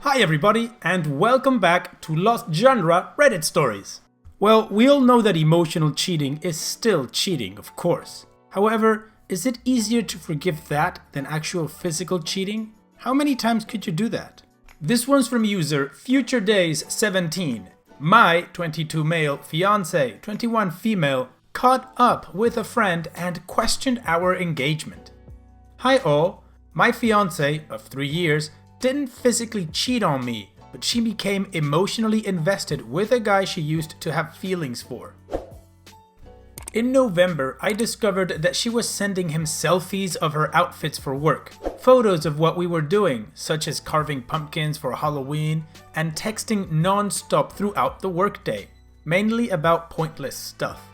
Hi everybody, and welcome back to Lost Genre Reddit Stories. Well, we all know that emotional cheating is still cheating, of course. However, is it easier to forgive that than actual physical cheating? How many times could you do that? This one's from user FutureDays17. My 22 male fiance, 21 female, caught up with a friend and questioned our engagement. Hi all, my fiance of 3 years didn't physically cheat on me, but she became emotionally invested with a guy she used to have feelings for. In November, I discovered that she was sending him selfies of her outfits for work, photos of what we were doing, such as carving pumpkins for Halloween, and texting non-stop throughout the workday, mainly about pointless stuff.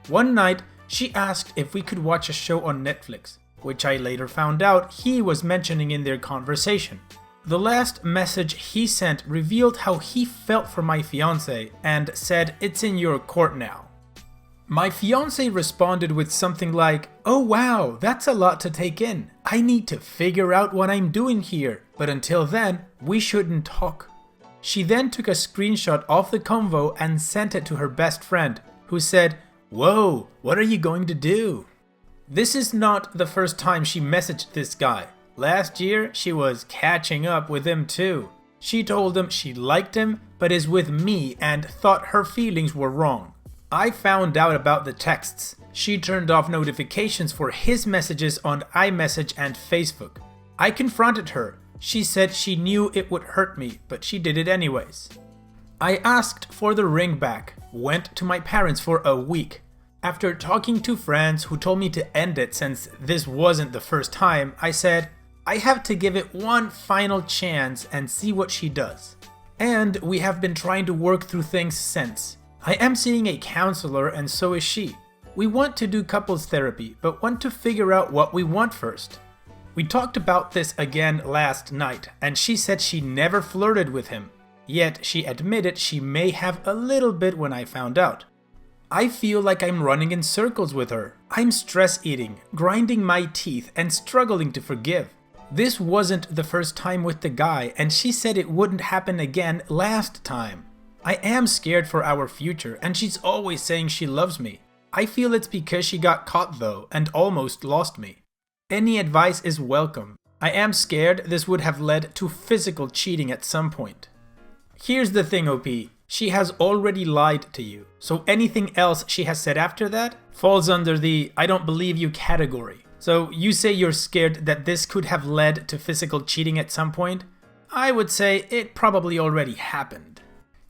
One night, she asked if we could watch a show on Netflix, which I later found out he was mentioning in their conversation. The last message he sent revealed how he felt for my fiance and said it's in your court now. My fiance responded with something like, "Oh wow, that's a lot to take in. I need to figure out what I'm doing here, but until then, we shouldn't talk." She then took a screenshot of the convo and sent it to her best friend, who said, "Whoa, what are you going to do?" This is not the first time she messaged this guy. Last year, she was catching up with him too. She told him she liked him, but is with me and thought her feelings were wrong. I found out about the texts. She turned off notifications for his messages on iMessage and Facebook. I confronted her. She said she knew it would hurt me, but she did it anyways. I asked for the ring back, went to my parents for a week. After talking to friends who told me to end it since this wasn't the first time, I said, I have to give it one final chance and see what she does. And we have been trying to work through things since. I am seeing a counselor and so is she. We want to do couples therapy, but want to figure out what we want first. We talked about this again last night, and she said she never flirted with him. Yet she admitted she may have a little bit when I found out. I feel like I'm running in circles with her. I'm stress eating, grinding my teeth, and struggling to forgive. This wasn't the first time with the guy, and she said it wouldn't happen again last time. I am scared for our future, and she's always saying she loves me. I feel it's because she got caught though, and almost lost me. Any advice is welcome. I am scared this would have led to physical cheating at some point. Here's the thing, OP. She has already lied to you, so anything else she has said after that falls under the I don't believe you category. So you say you're scared that this could have led to physical cheating at some point? I would say it probably already happened.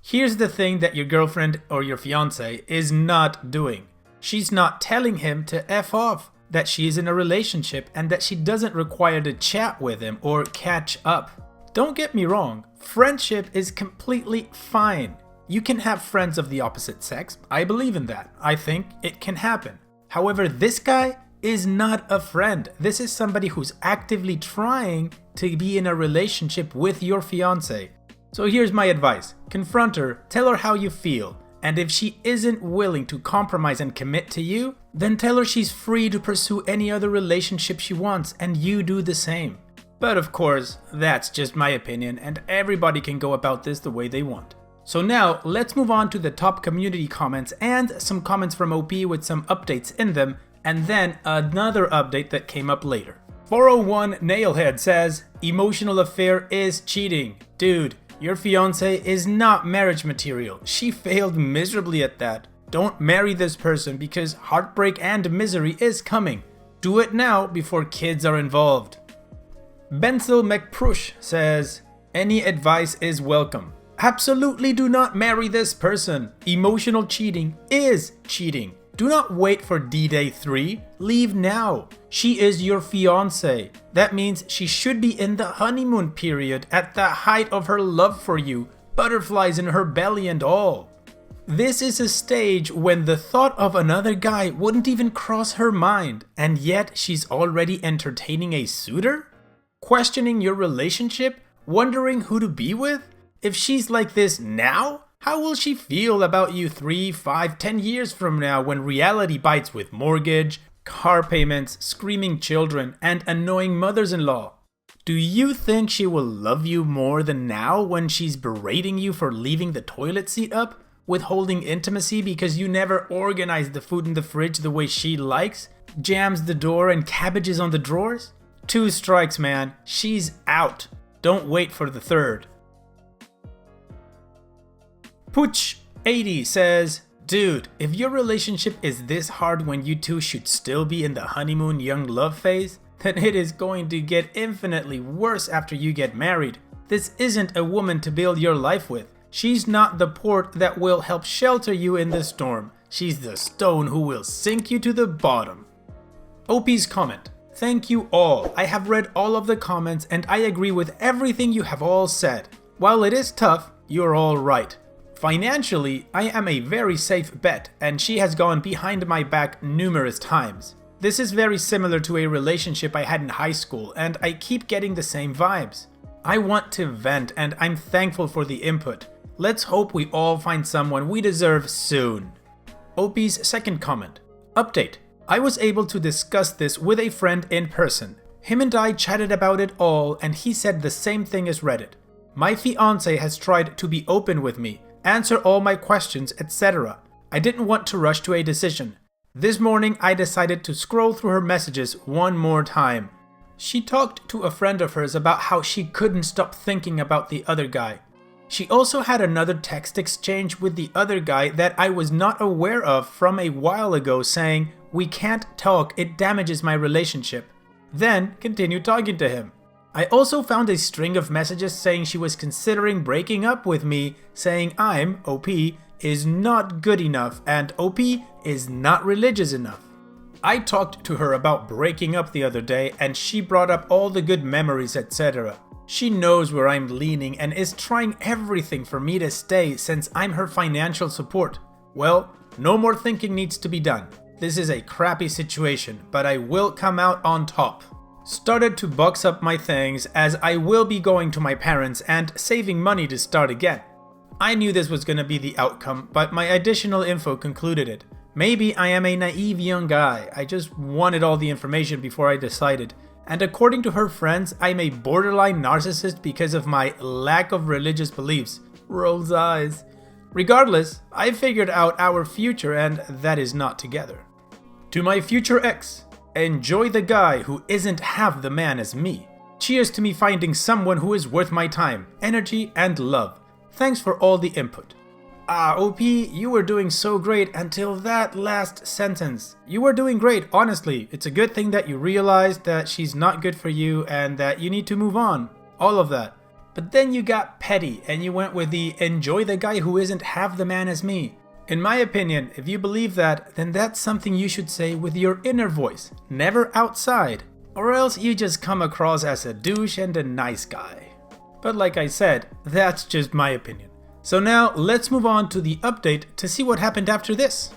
Here's the thing that your girlfriend or your fiance is not doing. She's not telling him to F off, that she's in a relationship and that she doesn't require to chat with him or catch up. Don't get me wrong, friendship is completely fine. You can have friends of the opposite sex. I believe in that. I think it can happen. However, this guy is not a friend. This is somebody who's actively trying to be in a relationship with your fiance. So here's my advice. Confront her, tell her how you feel, and if she isn't willing to compromise and commit to you, then tell her she's free to pursue any other relationship she wants and you do the same. But of course, that's just my opinion and everybody can go about this the way they want. So now, let's move on to the top community comments and some comments from OP with some updates in them, and then another update that came up later. 401 Nailhead says, emotional affair is cheating. Dude, your fiance is not marriage material. She failed miserably at that. Don't marry this person because heartbreak and misery is coming. Do it now before kids are involved. Benzel McPrush says, any advice is welcome. Absolutely do not marry this person. Emotional cheating is cheating. Do not wait for D-Day 3. Leave now. She is your fiance. That means she should be in the honeymoon period at the height of her love for you, butterflies in her belly and all. This is a stage when the thought of another guy wouldn't even cross her mind, and yet she's already entertaining a suitor? Questioning your relationship? Wondering who to be with? If she's like this now, how will she feel about you 3, 5, 10 years from now when reality bites with mortgage, car payments, screaming children, and annoying mothers-in-law? Do you think she will love you more than now when she's berating you for leaving the toilet seat up? Withholding intimacy because you never organize the food in the fridge the way she likes? Jams the door and cabbages on the drawers? 2 strikes, man. She's out. Don't wait for the 3rd. Pooch80 says, dude, if your relationship is this hard when you two should still be in the honeymoon young love phase, then it is going to get infinitely worse after you get married. This isn't a woman to build your life with. She's not the port that will help shelter you in the storm. She's the stone who will sink you to the bottom. OP's comment. Thank you all. I have read all of the comments and I agree with everything you have all said. While it is tough, you're all right. Financially, I am a very safe bet and she has gone behind my back numerous times. This is very similar to a relationship I had in high school and I keep getting the same vibes. I want to vent and I'm thankful for the input. Let's hope we all find someone we deserve soon. OP's second comment. Update. I was able to discuss this with a friend in person. Him and I chatted about it all and he said the same thing as Reddit. My fiance has tried to be open with me, answer all my questions, etc. I didn't want to rush to a decision. This morning I decided to scroll through her messages one more time. She talked to a friend of hers about how she couldn't stop thinking about the other guy. She also had another text exchange with the other guy that I was not aware of from a while ago saying, "We can't talk, it damages my relationship." Then continued talking to him. I also found a string of messages saying she was considering breaking up with me, saying I'm, OP, is not good enough and OP is not religious enough. I talked to her about breaking up the other day and she brought up all the good memories, etc. She knows where I'm leaning and is trying everything for me to stay since I'm her financial support. Well, no more thinking needs to be done. This is a crappy situation, but I will come out on top. Started to box up my things as I will be going to my parents and saving money to start again. I knew this was gonna be the outcome, but my additional info concluded it. Maybe I am a naive young guy, I just wanted all the information before I decided. And according to her friends, I'm a borderline narcissist because of my lack of religious beliefs. Rolls eyes. Regardless, I figured out our future and that is not together. To my future ex, enjoy the guy who isn't half the man as me. Cheers to me finding someone who is worth my time, energy, and love. Thanks for all the input. OP, you were doing so great until that last sentence. You were doing great, honestly. It's a good thing that you realized that she's not good for you and that you need to move on. All of that. But then you got petty and you went with the enjoy the guy who isn't half the man as me. In my opinion, if you believe that, then that's something you should say with your inner voice, never outside. Or else you just come across as a douche and a nice guy. But like I said, that's just my opinion. So now let's move on to the update to see what happened after this.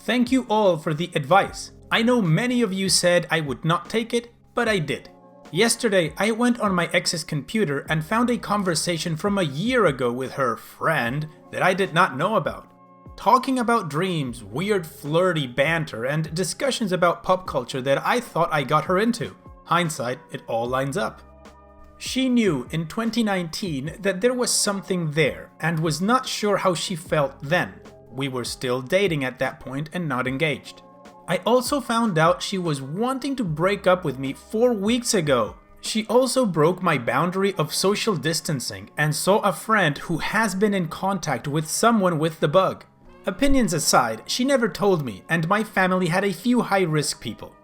Thank you all for the advice. I know many of you said I would not take it, but I did. Yesterday I went on my ex's computer and found a conversation from a year ago with her friend that I did not know about. Talking about dreams, weird flirty banter, and discussions about pop culture that I thought I got her into. Hindsight, it all lines up. She knew in 2019 that there was something there and was not sure how she felt then. We were still dating at that point and not engaged. I also found out she was wanting to break up with me 4 weeks ago. She also broke my boundary of social distancing and saw a friend who has been in contact with someone with the bug. Opinions aside, she never told me and my family had a few high-risk people.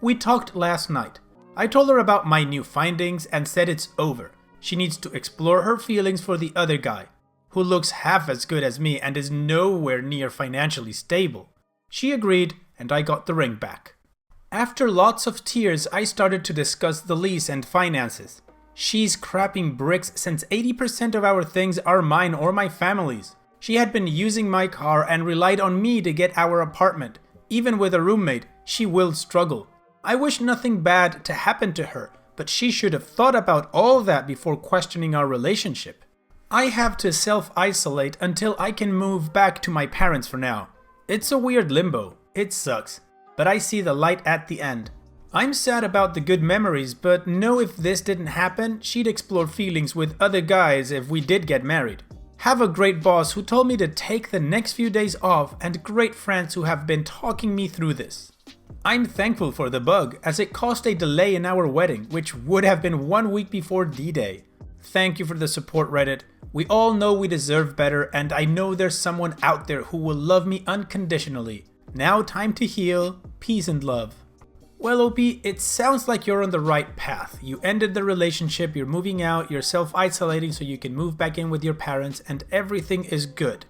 We talked last night. I told her about my new findings and said it's over. She needs to explore her feelings for the other guy, who looks half as good as me and is nowhere near financially stable. She agreed and I got the ring back. After lots of tears, I started to discuss the lease and finances. She's crapping bricks since 80% of our things are mine or my family's. She had been using my car and relied on me to get our apartment. Even with a roommate, she will struggle. I wish nothing bad to happen to her, but she should have thought about all that before questioning our relationship. I have to self-isolate until I can move back to my parents for now. It's a weird limbo. It sucks, but I see the light at the end. I'm sad about the good memories, but know if this didn't happen, she'd explore feelings with other guys if we did get married. Have a great boss who told me to take the next few days off, and great friends who have been talking me through this. I'm thankful for the bug, as it caused a delay in our wedding, which would have been 1 week before D-Day. Thank you for the support, Reddit. We all know we deserve better, and I know there's someone out there who will love me unconditionally. Now time to heal. Peace and love. Well, OP, it sounds like you're on the right path. You ended the relationship, you're moving out, you're self-isolating so you can move back in with your parents, and everything is good.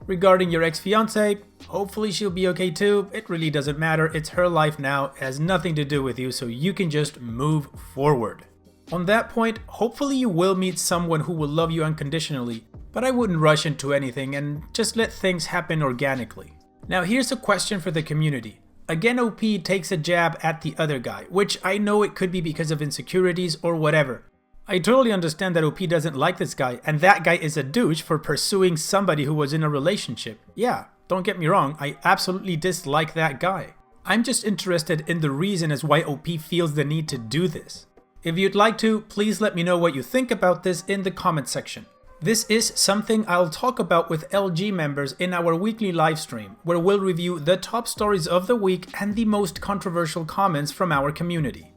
Regarding your ex-fiance, hopefully she'll be okay too. It really doesn't matter, it's her life now, it has nothing to do with you, so you can just move forward. On that point, hopefully you will meet someone who will love you unconditionally, but I wouldn't rush into anything and just let things happen organically. Now here's a question for the community. Again, OP takes a jab at the other guy, which I know it could be because of insecurities or whatever. I totally understand that OP doesn't like this guy, and that guy is a douche for pursuing somebody who was in a relationship. Yeah, don't get me wrong, I absolutely dislike that guy. I'm just interested in the reason as why OP feels the need to do this. If you'd like to, please let me know what you think about this in the comment section. This is something I'll talk about with LG members in our weekly livestream, where we'll review the top stories of the week and the most controversial comments from our community.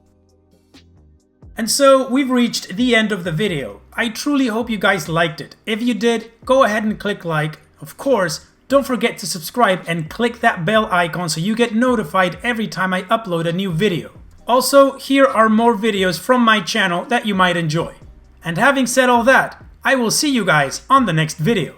And so we've reached the end of the video. I truly hope you guys liked it. If you did, go ahead and click like. Of course, don't forget to subscribe and click that bell icon so you get notified every time I upload a new video. Also, here are more videos from my channel that you might enjoy. And having said all that, I will see you guys on the next video.